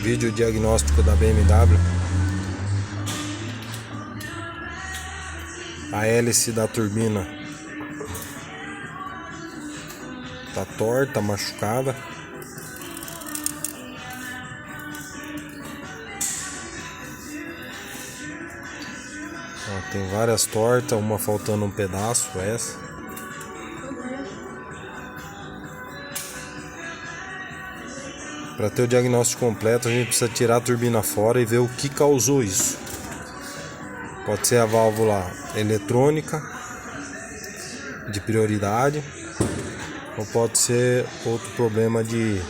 Vídeo diagnóstico da BMW. A hélice da turbina tá torta, machucada. Ó, tem várias tortas, uma faltando um pedaço, essa. Para ter o diagnóstico completo, a gente precisa tirar a turbina fora e ver o que causou isso. Pode ser a válvula eletrônica de prioridade, ou pode ser outro problema de